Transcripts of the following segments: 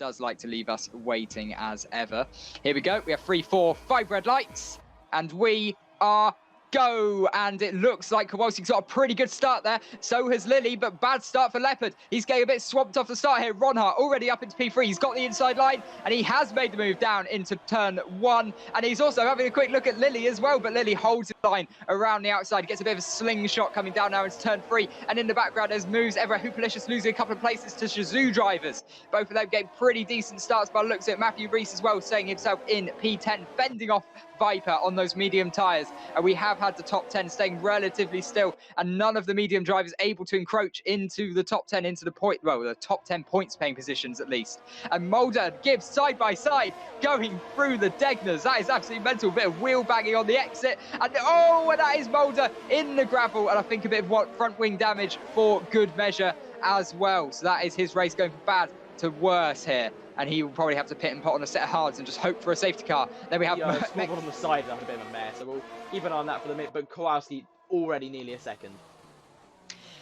does like to leave us waiting as ever. Here we go. We have 3, 4, 5 red lights, and we are go. And it looks like Kowalski's got a pretty good start there. So has Lily, but bad start for Leopard. He's getting a bit swamped off the start here. Ronhart already up into P3. He's got the inside line, and he has made the move down into turn 1. And he's also having a quick look at Lily as well, but Lily holds the line around the outside. Gets a bit of a slingshot coming down now into turn 3. And in the background, there's moves. Evra Hoopalicious losing a couple of places to Shazoo drivers. Both of them getting pretty decent starts by the looks at Matthew Reese as well, staying himself in P10, fending off Viper on those medium tyres. And we have had the top 10 staying relatively still, and none of the medium drivers able to encroach into the top 10, into the the top 10 points paying positions at least. And Mulder and Gibbs side by side going through the Degners. That is absolutely mental. A bit of wheel banging on the exit, and and that is Mulder in the gravel, and I think a bit of front wing damage for good measure as well. So that is his race going from bad to worse here, and he will probably have to pit and put on a set of hards and just hope for a safety car. Then we have Small on the side, that's a bit of a mess, so we'll keep an eye on that for the minute. But Kowalski already nearly a second.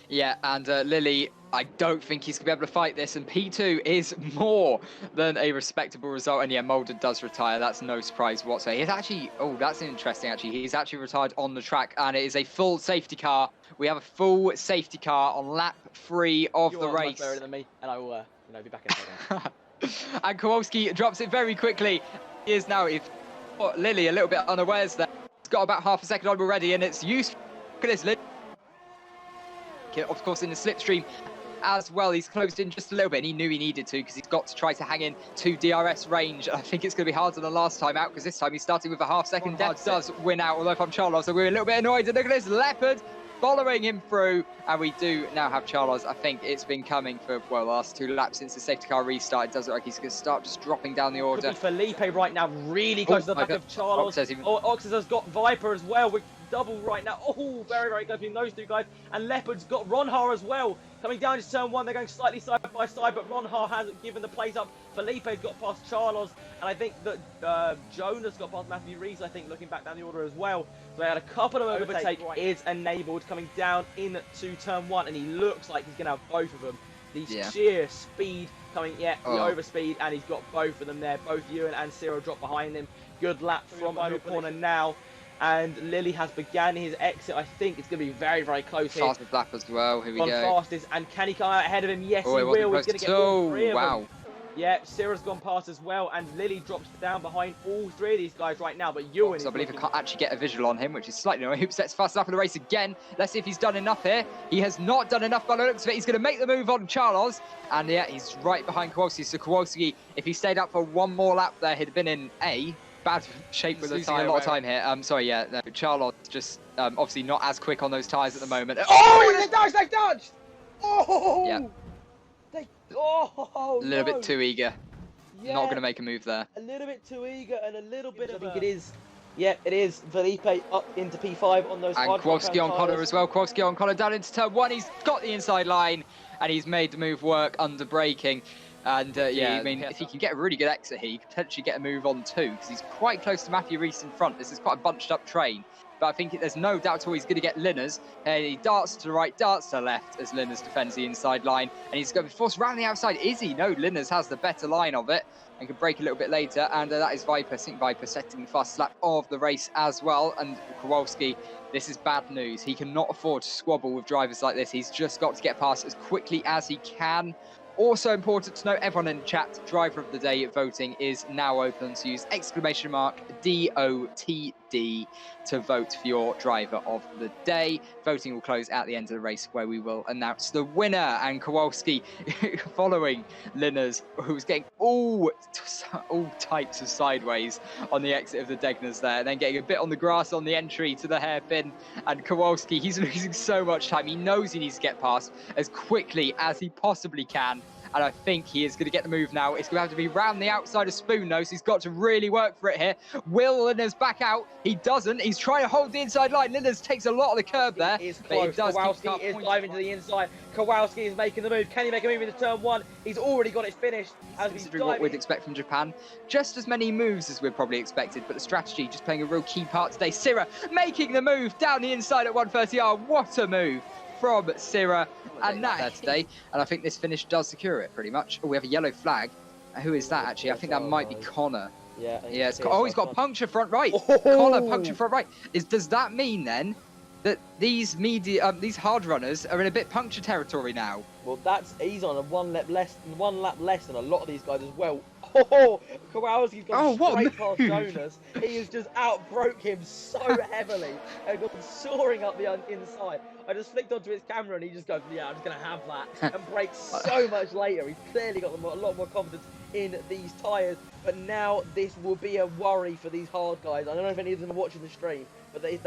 Yeah, and Lily, I don't think he's going to be able to fight this, and P2 is more than a respectable result. And yeah, Mulder does retire. That's no surprise whatsoever. He's actually, that's interesting actually. He's actually retired on the track, and it is a full safety car. We have a full safety car on lap 3 of the race. You're much better than me, and I will be back in a second. And Kowalski drops it very quickly. He is now, Lily a little bit unawares there. He's got about half a second on already, and it's useful. Look at this, Lily. Of course, in the slipstream as well, he's closed in just a little bit, and he knew he needed to, because he's got to try to hang in to DRS range. I think it's going to be harder than last time out, because this time he's starting with a half-second deficit. Does win out, although from Charles, so we're a little bit annoyed. And look at this, Leopard following him through, and we do now have Charles. I think it's been coming for, the last 2 laps since the safety car restart. It does look like he's going to start just dropping down the order. Felipe right now, really close to the back of Charles. Oxes has got Viper as well. We're double right now. Very, very close between those 2 guys. And Leopard's got Ronhar as well. Coming down to turn 1, they're going slightly side by side, but Ronhar hasn't given the place up. Felipe's got past Charles, and I think that Jonas got past Matthew Reese, I think, looking back down the order as well. So they had a couple of overtake is enabled coming down into turn 1, and he looks like he's going to have both of them. These sheer speed coming, the overspeed, and he's got both of them there. Both Ewan and Cyril drop behind him. Good lap from the corner now. And Lily has began his exit. I think it's going to be very, very close here. Fastest lap as well. Here we go. Fastest, and can he come out ahead of him? Yes, he will. He's going to get all 3 of them. Yeah, Cyril's gone past as well, and Lily drops down behind all 3 of these guys right now. But Ewan, I believe I can't actually get a visual on him, which is slightly annoying. Hoop sets fast enough in the race again. Let's see if he's done enough here. He has not done enough by the looks of it. He's going to make the move on Charles, and yeah, he's right behind Kowalski. So Kowalski, if he stayed up for 1 more lap there, he'd have been in bad shape with losing a lot of time here. Charles just obviously not as quick on those tyres at the moment. They dodged! Oh! Yeah. A little bit too eager. Yeah. Not going to make a move there. A little bit too eager, and a little bit of it is. Yeah, it is. Felipe up into P5 on those. And Kowalski on Connor as well. Kowalski on Connor down into turn 1. He's got the inside line, and he's made the move work under braking. And I mean, if he can get a really good exit here, he could potentially get a move on too, because he's quite close to Matthew Reese in front. This is quite a bunched up train, but I think there's no doubt at all he's going to get Linners. He darts to the right, darts to the left as Linners defends the inside line, and he's going to be forced around the outside. Is he? No, Linners has the better line of it and can break a little bit later, and that is Viper. I think Viper setting the fastest lap of the race as well. And Kowalski, this is bad news. He cannot afford to squabble with drivers like this. He's just got to get past as quickly as he can. Also important to note, everyone in chat, driver of the day voting is now open, so use !DOTD to vote for your driver of the day. Voting will close at the end of the race, where we will announce the winner. And Kowalski following Linners, who's getting all types of sideways on the exit of the Degners there, and then getting a bit on the grass on the entry to the hairpin. And Kowalski, he's losing so much time. He knows he needs to get past as quickly as he possibly can. And I think he is going to get the move now. It's going to have to be round the outside of Spoon, though, so he's got to really work for it here. Will Linners back out? He doesn't. He's trying to hold the inside line. Linners takes a lot of the curb there. He is close. Kowalski is diving to the inside. Kowalski is making the move. Can he make a move into turn 1? He's already got it finished. Considering what we'd expect from Japan. Just as many moves as we'd probably expected, but the strategy just playing a real key part today. Syrah making the move down the inside at 130R. What a move from Syrah. And that today, and I think this finish does secure it pretty much. Oh, we have a yellow flag. Who is that, actually? I think that might be Connor. Yeah. Yeah. Oh, he's got a puncture front right. Oh! Connor, puncture front right. Does that mean, then, that these hard runners are in a bit puncture territory now? Well, he's on a one lap less than a lot of these guys as well. Oh, Kowalski's gone straight past Jonas. He has just outbroke him so heavily and gone soaring up the inside. I just flicked onto his camera and he just goes, yeah, I'm just going to have that, and brakes so much later. He's clearly got a lot more confidence in these tyres, but now this will be a worry for these hard guys. I don't know if any of them are watching the stream, but if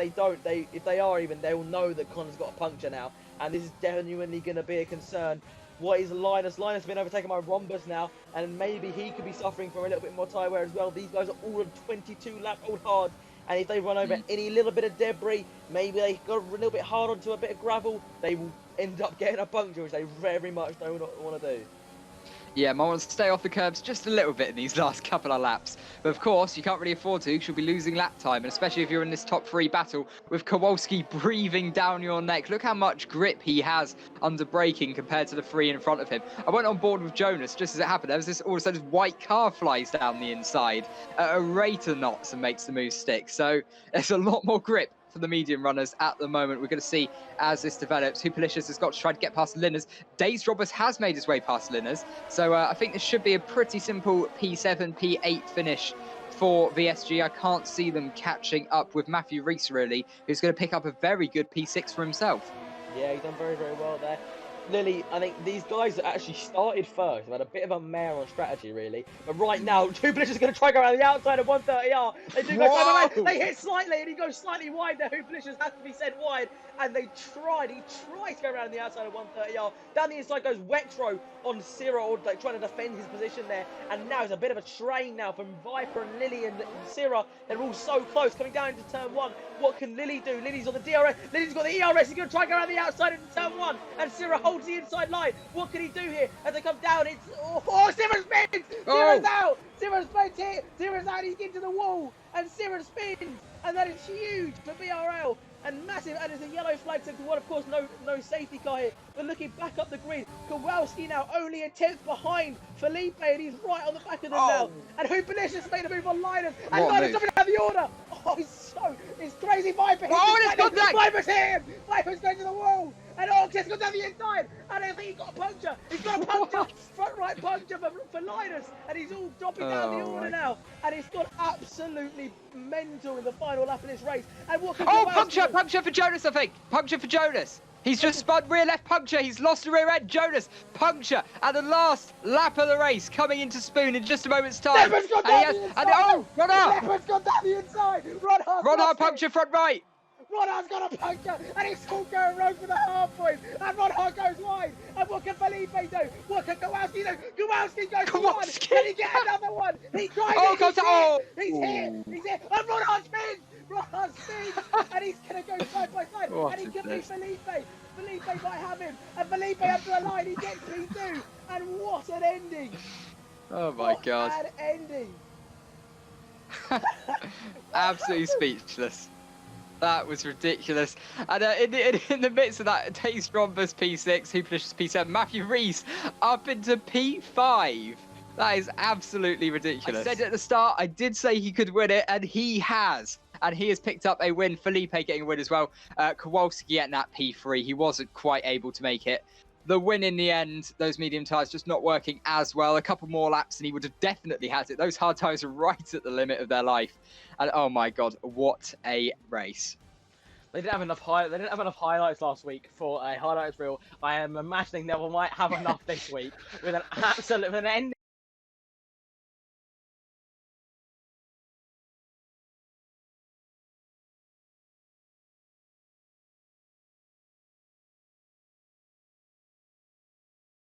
they are even, they will know that Connor's got a puncture now, and this is genuinely going to be a concern. What is Linus? Linus has been overtaken by Rhombus now, and maybe he could be suffering from a little bit more tyre wear as well. These guys are all 22-lap-old hard, and if they run over any little bit of debris, maybe they got a little bit hard onto a bit of gravel, they will end up getting a puncture, which they very much don't want to do. Yeah, might want to stay off the curbs just a little bit in these last couple of laps. But of course, you can't really afford to, because you'll be losing lap time, and especially if you're in this top 3 battle with Kowalski breathing down your neck. Look how much grip he has under braking compared to the 3 in front of him. I went on board with Jonas just as it happened. There was this all of a sudden this white car flies down the inside at a rate of knots and makes the move stick. So there's a lot more grip for the medium runners at the moment. We're going to see as this develops. Hupalicious has got to try to get past Linners. Dazed Robbers has made his way past Linners. So I think this should be a pretty simple P7, P8 finish for VSG. I can't see them catching up with Matthew Rees, really, who's going to pick up a very good P6 for himself. Yeah, he's done very well there. Lily, I think these guys that actually started first have had a bit of a mare on strategy, really. But right now, Hupalicious is going to try to go around the outside of 130R. They do go, they hit slightly, and he goes slightly wide there. Hupalicious has to be sent wide, and he tried to go around the outside of 130R. Down the inside goes Wexro on Cyril, like trying to defend his position there. And now it's a bit of a train now from Viper and Lily and Cyril. They're all so close, coming down into turn 1. What can Lily do? Lily's on the DRS. Lily's got the ERS. He's going to try to go around the outside into turn 1, and Cyril holds the inside line. What can he do here as they come down? It's Cyril spins! Cyril's out! Cyril spins here! Cyril's out, he's into the wall, and Cyril spins, and that is huge for BRL and massive, and there's a yellow flag to one, of course, no safety car here. But looking back up the grid, Kowalski now only a 10th behind Felipe, and he's right on the back of them now. And Hupalicious made a move on Linus, and Linus doesn't have the order. Oh, it's crazy. Viper hits Viper's here! Viper's going to the wall! And Orcus goes down the inside, and I think he got a puncture. He's got a puncture, front right puncture for Linus, and he's all dropping down the order now. And it's gone absolutely mental in the final lap of this race. And what can puncture for Jonas, I think. Puncture for Jonas. He's just spun rear left puncture. He's lost the rear end. Jonas, puncture at the last lap of the race, coming into Spoon in just a moment's time. Leopard's gone down the inside. Leopard's gone down the inside. Ron puncture front right. Ronhar's got a puncture, and he's all going rogue for the hard point, and Ronhar goes wide. And what can Felipe do? What can Kowalski do? Kowalski goes for one. Can he get another one? He tries He's here. And Ronhar spins, and he's going to go side by side, and he can be Felipe. Felipe might have him, and Felipe up to the line, he gets P2, and what an ending. Oh my God. What an ending. Absolutely speechless. That was ridiculous. And in the midst of that, Dazed Robbers P6, Hupalicious P7, Matthew Rees up into P5. That is absolutely ridiculous. I said at the start, I did say he could win it, and he has. And he has picked up a win. Felipe getting a win as well. Kowalski getting that P3. He wasn't quite able to make it. The win in the end, those medium tyres just not working as well. A couple more laps and he would have definitely had it. Those hard tyres are right at the limit of their life. And oh my God, what a race. They didn't have enough highlights last week for a highlights reel. I am imagining they might have enough this week with an ending